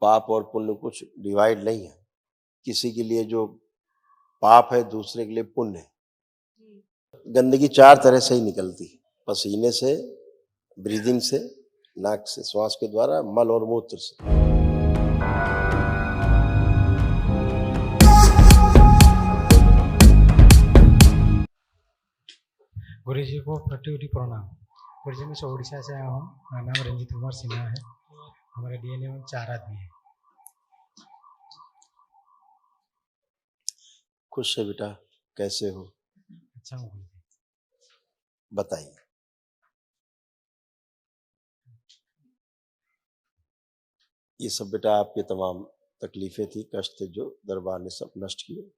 पाप और पुण्य कुछ डिवाइड नहीं है। किसी के लिए जो पाप है दूसरे के लिए पुण्य है। गंदगी चार तरह से ही निकलती है, पसीने से, ब्रीदिंग से, नाक से, श्वास के द्वारा, मल और मूत्र से। गुरु जी को कोटि कोटि प्रणाम। गुरु जी, मैं ओडिशा से आया हूँ। मेरा नाम रंजीत कुमार सिन्हा है। हमारे डीएनए में 4 आदमी हैं। खुश है बेटा, कैसे हो? अच्छा हूँ गुरु जी। बताइए। ये सब बेटा आपके तमाम तकलीफें थी, कष्ट थे, जो दरबार ने सब नष्ट किए।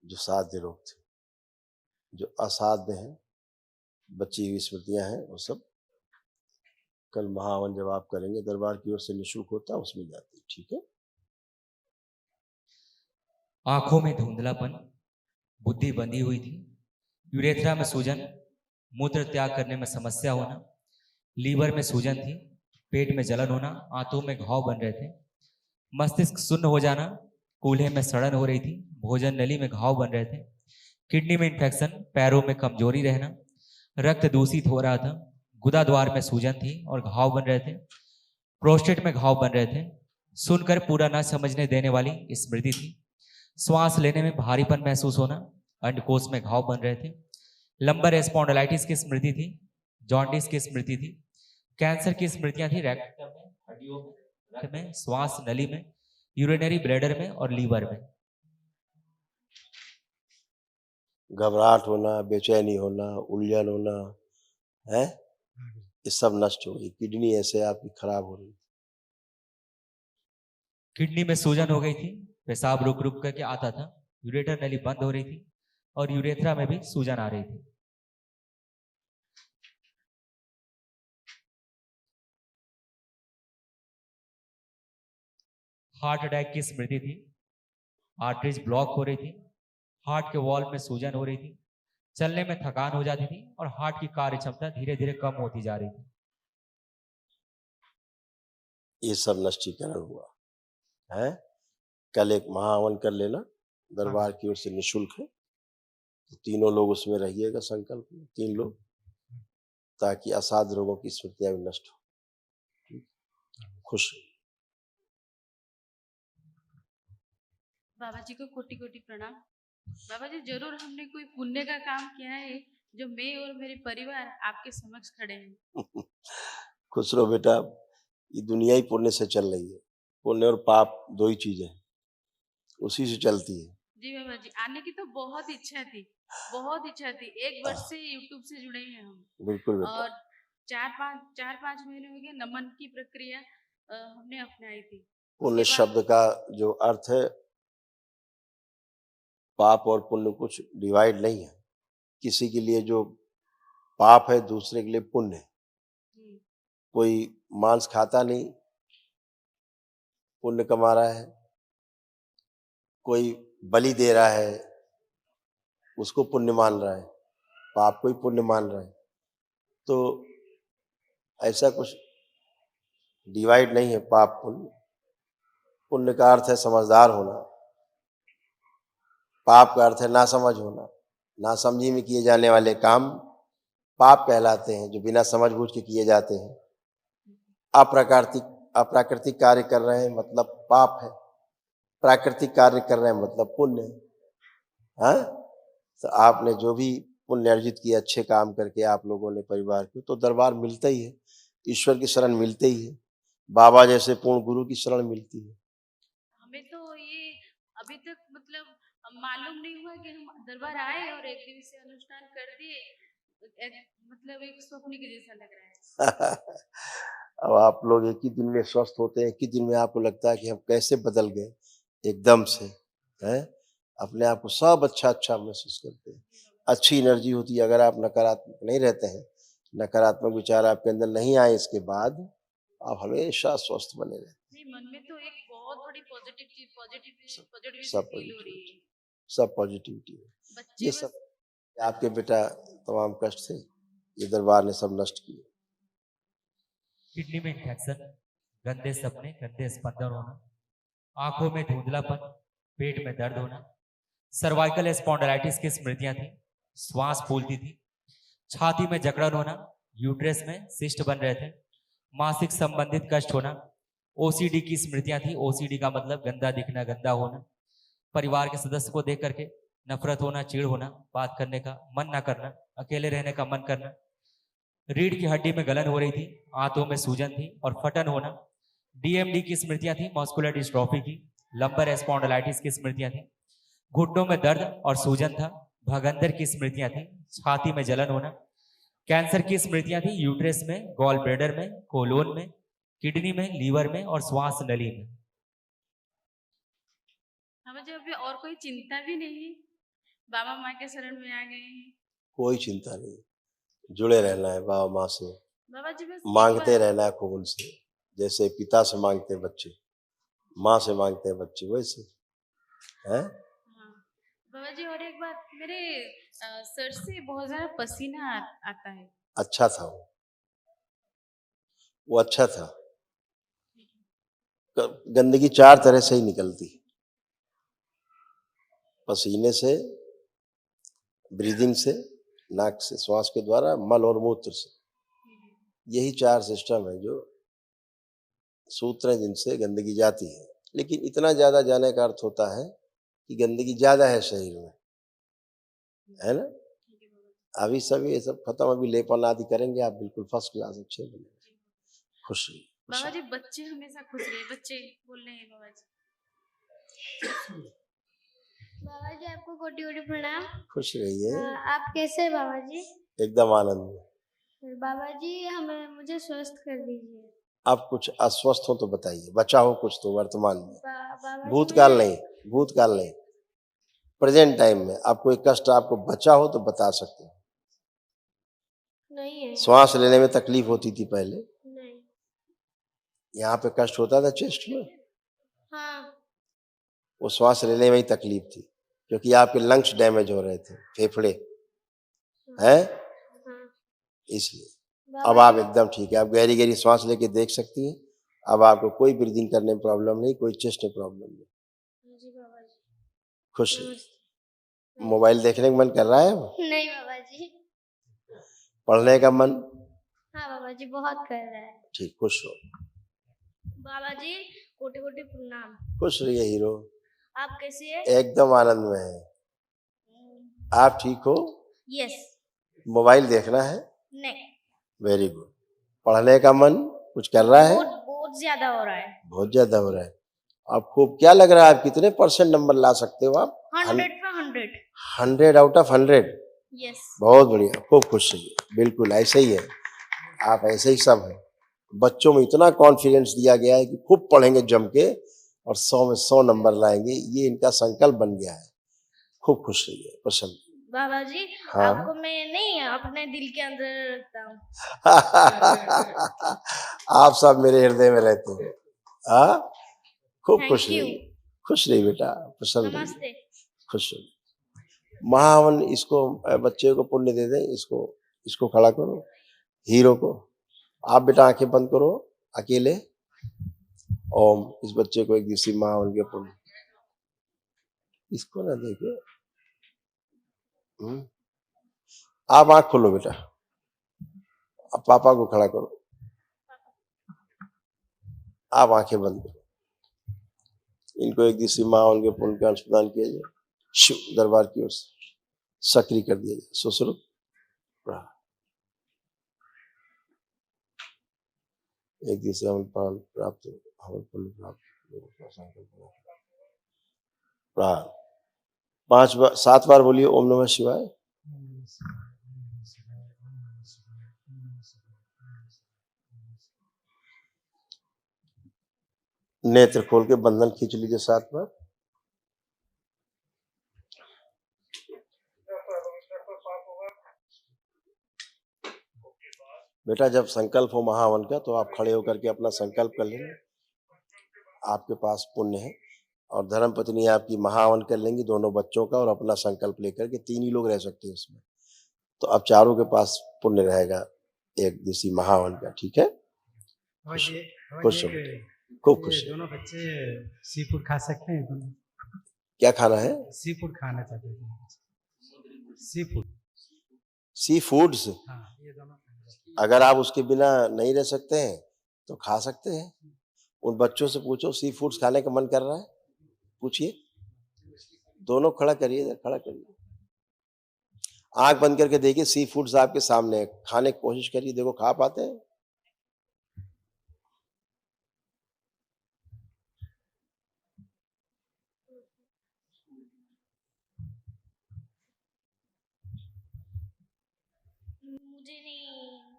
जो साध्य रोग थे, जो असाध्य हैं, बची हुई स्मृतियां हैं, वो सब कल महावन जब आप करेंगे दरबार की ओर से निःशुल्क होता है, उसमें जाती है। ठीक है? आंखों में धुंधलापन, बुद्धि बंधी हुई थी, यूरेथ्रा में सूजन, मूत्र त्याग करने में समस्या होना, लीवर में सूजन थी, पेट में जलन होना, आंतों में घाव बन रहे थे, मस्तिष्क शून्य हो जाना, कूल्हे में सड़न हो रही थी, भोजन नली में घाव बन रहे थे, किडनी में इंफेक्शन, पैरों में कमजोरी रहना, रक्त दूषित हो रहा था, गुदा द्वार में सूजन थी और घाव बन रहे थे, प्रोस्टेट में घाव बन रहे थे, सुनकर पूरा न समझने देने वाली स्मृति थी, श्वास लेने में भारीपन महसूस होना, अंडकोश में घाव बन रहे थे, लंबर स्पॉन्डिलाइटिस की स्मृति थी, जॉन्डिस की स्मृति थी, कैंसर की स्मृतियां थी, रेक्टम में, हड्डियों में, रक्त में, श्वास नली में, यूरिनरी ब्लैडर में और लीवर में। घबराहट होना, बेचैनी होना, उलझन होना है, ये सब नष्ट हो गई। किडनी ऐसे आपकी खराब हो रही, किडनी में सूजन हो गई थी, पेशाब रुक रुक करके आता था, यूरेटर नली बंद हो रही थी और यूरेथ्रा में भी सूजन आ रही थी। हार्ट अटैक की स्मृति थी, आर्टरीज ब्लॉक हो रही थी, हार्ट के वॉल में सूजन हो रही थी, चलने में थकान हो जाती थी और हार्ट की कार्य क्षमता धीरे धीरे कम होती जा रही थी। ये सब नष्टीकरण हुआ है। कल एक महाहवन कर लेना, दरबार की ओर से निःशुल्क है, तो तीनों लोग उसमें रहिएगा, संकल्प में 3 लोग, ताकि असाध्य रोगों की स्मृतियां भी नष्ट हो। खुश। बाबा जी को कोटि कोटि प्रणाम। बाबा जी, जरूर हमने कोई पुण्य का काम किया है जो मैं और मेरे परिवार आपके समक्ष खड़े हैं। खुश रहो बेटा, ये दुनिया ही पुण्य से चल रही है। पुण्य और पाप 2 ही चीजें हैं, उसी से चलती है। जी बाबा जी, आने की तो बहुत इच्छा थी, बहुत इच्छा थी। 1 वर्ष से यूट्यूब से जुड़े हैं हम। बिल्कुल बेटा। और 4-5 महीने हो गए नमन की प्रक्रिया हमने अपनाई थी। पुण्य शब्द का जो अर्थ है, पाप और पुण्य कुछ डिवाइड नहीं है। किसी के लिए जो पाप है दूसरे के लिए पुण्य है। कोई मांस खाता नहीं, पुण्य कमा रहा है। कोई बलि दे रहा है, उसको पुण्य मान रहा है, पाप को ही पुण्य मान रहा है। तो ऐसा कुछ डिवाइड नहीं है पाप पुण्य। पुण्य का अर्थ है समझदार होना, पाप का अर्थ है नासमझ होना। नासमझी में किए जाने वाले काम पाप कहलाते हैं, जो बिना समझबूझ के किए जाते हैं। अप्राकृतिक कार्य कर रहे हैं मतलब पाप है, प्राकृतिक कार्य कर रहे हैं मतलब पुण्य है। हाँ, तो आपने जो भी पुण्य अर्जित किया अच्छे काम करके आप लोगों ने परिवार को, तो दरबार मिलता ही है, ईश्वर की शरण मिलते ही है, बाबा जैसे पूर्ण गुरु की शरण मिलती है। हमें तो ये अभी तक मतलब मालूम नहीं हुआ कि हम दरबार आए और 1 दिवसीय अनुष्ठान कर दिए, मतलब एक स्वप्न के जैसा लग रहा है। अब आप लोग एक ही दिन में स्वस्थ होते हैं, एक ही दिन में आपको लगता है कि हम कैसे बदल गए एकदम से, हैं? अपने आप को सब अच्छा महसूस करते हैं, अच्छी एनर्जी होती है। अगर आप नकारात्मक नहीं रहते हैं, नकारात्मक विचार आपके अंदर नहीं आए, इसके बाद आप हमेशा स्वस्थ बने रहते हैं। मन में तो एक बहुत बड़ी पॉजिटिविटी सब फील हो रही है। सब पॉजिटिविटी है। ये सब आपके बेटा तमाम कष्ट थे, ये दरबार ने सब नष्ट किए। किडनी में इंफेक्शन, गंदे सपने, गंदे स्पंदन होना, आंखों में धुंधलापन, पेट में दर्द होना, सर्वाइकल स्पॉन्डिलाइटिस की स्मृतियां थी, श्वास फूलती थी, छाती में जकड़न होना, यूट्रस में सिस्ट बन रहे थे, मासिक संबंधित कष्ट होना, ओसीडी की स्मृतियां थी। ओसीडी का मतलब गंदा दिखना, गंदा होना, परिवार के सदस्य को देख करके नफरत होना, चिढ़ होना, बात करने का मन ना करना, अकेले रहने का मन करना, रीढ़ की हड्डी में गलन हो रही थी, आंतों में सूजन थी और फटन होना, डीएमडी की स्मृतियां थी, मस्कुलर डिस्ट्रॉफी की, लंबर स्पॉन्डिलाइटिस की स्मृतियां थी, घुटनों में दर्द और सूजन था, भगंदर की स्मृतियां थी, छाती में जलन होना, कैंसर की स्मृतियां थी, यूट्रस में, गॉल ब्लैडर में, कोलोन में, किडनी में, लीवर में और श्वास नली में। हमें जो अभी और कोई चिंता भी नहीं है, बाबा माँ के शरण में आ गए हैं। कोई चिंता नहीं, जुड़े रहना है बाबा माँ से, बाबा जी बस एक मांगते बार- रहना है खूब उनसे, जैसे पिता से मांगते हैं बच्चे, माँ से मांगते हैं बच्चे, वैसे हैं। हाँ। बाबा जी और एक बात, मेरे सर से बहुत ज्यादा पसीना आता है। अच्छा था वो अच्छा था। गंदगी 4 तरह से ही निकलती, पसीने से, ब्रीदिंग से, नाक से, श्वास के द्वारा, मल और मूत्र से। यही 4 सिस्टम है जो सूत्र हैं जिनसे गंदगी जाती है। लेकिन इतना ज्यादा जाने का अर्थ होता है कि गंदगी ज्यादा है शरीर में, है ना। अभी सब ये सब खत्म, अभी लेपन आदि करेंगे, आप बिल्कुल फर्स्ट क्लास अच्छे बनेंगे। खुश रहिए, खुश बाबा रहिए। जी बच्चे हमेशा खुश रहे, बच्चे बोल रहे हैं बाबा जी। बाबा जी आपको कोटि कोटि प्रणाम। खुश रहिए, आप कैसे हैं बाबा जी? एकदम आनंद में। बाबा जी मुझे स्वस्थ कर दीजिए। आप कुछ अस्वस्थ हो तो बताइए, बचा हो कुछ तो वर्तमान में, बाबा जी भूतकाल मुझे- नहीं, भूतकाल नहीं, प्रेजेंट टाइम में आप कोई कष्ट आपको बचा हो तो बता सकते हो। नहीं है। श्वास लेने में तकलीफ होती थी पहले, नहीं। यहाँ पे कष्ट होता था चेस्ट में, हाँ। वो श्वास लेने में ही तकलीफ थी, क्योंकि आपके लंग्स डैमेज हो रहे थे, फेफड़े हैं, हाँ। इसलिए। बाबा अब आप जी- एकदम ठीक है, आप गहरी गहरी सांस लेके देख सकती हैं। अब आपको कोई ब्रीदिंग करने में प्रॉब्लम नहीं, कोई चेस्ट में प्रॉब्लम नहीं। जी बाबा जी। खुश रहिए। नमस्ते। मोबाइल देखने का मन कर रहा है अब? नहीं बाबा जी। पढ़ने का मन? हाँ बाबा जी बहुत कर रहा है। ठीक, खुश हो, बाबा जी कोटि कोटि प्रणाम। खुश रहिए हीरो, आप कैसे हैं? एकदम आनंद में है। आप ठीक हो? यस। मोबाइल देखना है? नहीं। Very good. पढ़ने का मन कुछ कर रहा है? बहुत ज्यादा हो रहा है। बहुत ज्यादा हो रहा है। आपको क्या लग रहा है, आप कितने % नंबर ला सकते हो आप? 100 पे 100। 100 आउट ऑफ 100। यस। बहुत बढ़िया, खूब खुश रहिए, बिल्कुल ऐसे ही है, आप ऐसे ही सब है। बच्चों में इतना कॉन्फिडेंस दिया गया है कि खूब पढ़ेंगे जम के और 100 में 100 नंबर लाएंगे, ये इनका संकल्प बन गया है। खूब खुश रहिए, प्रसन्न। बाबा जी हाँ। आपको मैं नहीं अपने दिल के अंदर रखता हूँ। आप सब मेरे हृदय में रहते हो। हाँ, खूब Thank खुश you. रहिए, खुश रहिए बेटा, प्रसन्न रहिए, नमस्ते। खुश रहिए। महावन इसको बच्चे को पुण्य दे दें, इसको खड़ा करो, हीरो को। आप बेटा आंखें बंद करो अकेले, ओम। इस बच्चे को एक दिवसीय महावन के पुण्य, इसको ना देखे। आप आंख खोलो बेटा, अब पापा को खड़ा करो, आप आंखें बंद करो। इनको एक दिवसीय महावन के पुण्य का अंश प्रदान किया जाए, शिव दरबार की ओर से सक्रिय कर दिया जाए। सुश्रुत एक दिवसीय हवन प्राप्त, हवन पुण्य प्राप्त, 7 बार बोलिए ओम नमः शिवाय। नेत्र खोल के बंधन खींच लीजिए 7 बार। बेटा जब संकल्प हो महावन का तो आप खड़े होकर के अपना संकल्प कर लेंगे, आपके पास पुण्य है। और धर्म पत्नी आपकी महावन कर लेंगी, दोनों बच्चों का, और अपना संकल्प लेकर के 3 ही लोग रह सकते हैं उसमें। तो अब चारों के पास पुण्य रहेगा एक दिवसीय महावन का, ठीक है। बाबा जी बाबा खुश जी, हो ये- खूब ये खुश हो। दोनों बच्चे सी फूड खा सकते हैं दोनों? क्या खाना है? सी फूड खाना चाहते थे। Sea food, sea foods. हाँ ये दोनों खाना चाहते अगर आप उसके बिना नहीं रह सकते हैं तो खा सकते हैं। उन बच्चों से पूछो सी फूड्स खाने का मन कर रहा है, पूछिए। दोनों खड़ा करिए, इधर खड़ा करिए, आंख बंद करके देखिए, सी फूड्स आपके सामने है, खाने की कोशिश करिए, देखो खा पाते हैं। मुझे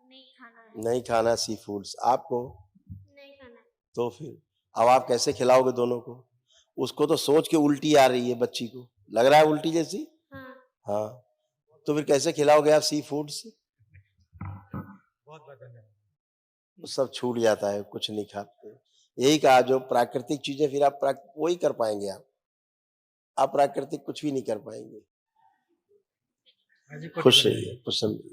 नहीं खाना है। नहीं खाना सी फूड्स आपको, नहीं खाना है। तो फिर अब आप कैसे खिलाओगे दोनों को? उसको तो सोच के उल्टी आ रही है, बच्ची को लग रहा है उल्टी जैसी। हाँ। हाँ, तो फिर कैसे खिलाओगे आप सी फूड्स? बहुत बहुत धन्यवाद। वो सब छूट जाता है, कुछ नहीं खाते। यही कहा, जो प्राकृतिक चीजें फिर आप वही कर पाएंगे। आप अप्राकृतिक कुछ भी नहीं कर पाएंगे। हाँ जी, कोटि खुश बधाई। रहिए, खुश रहिए।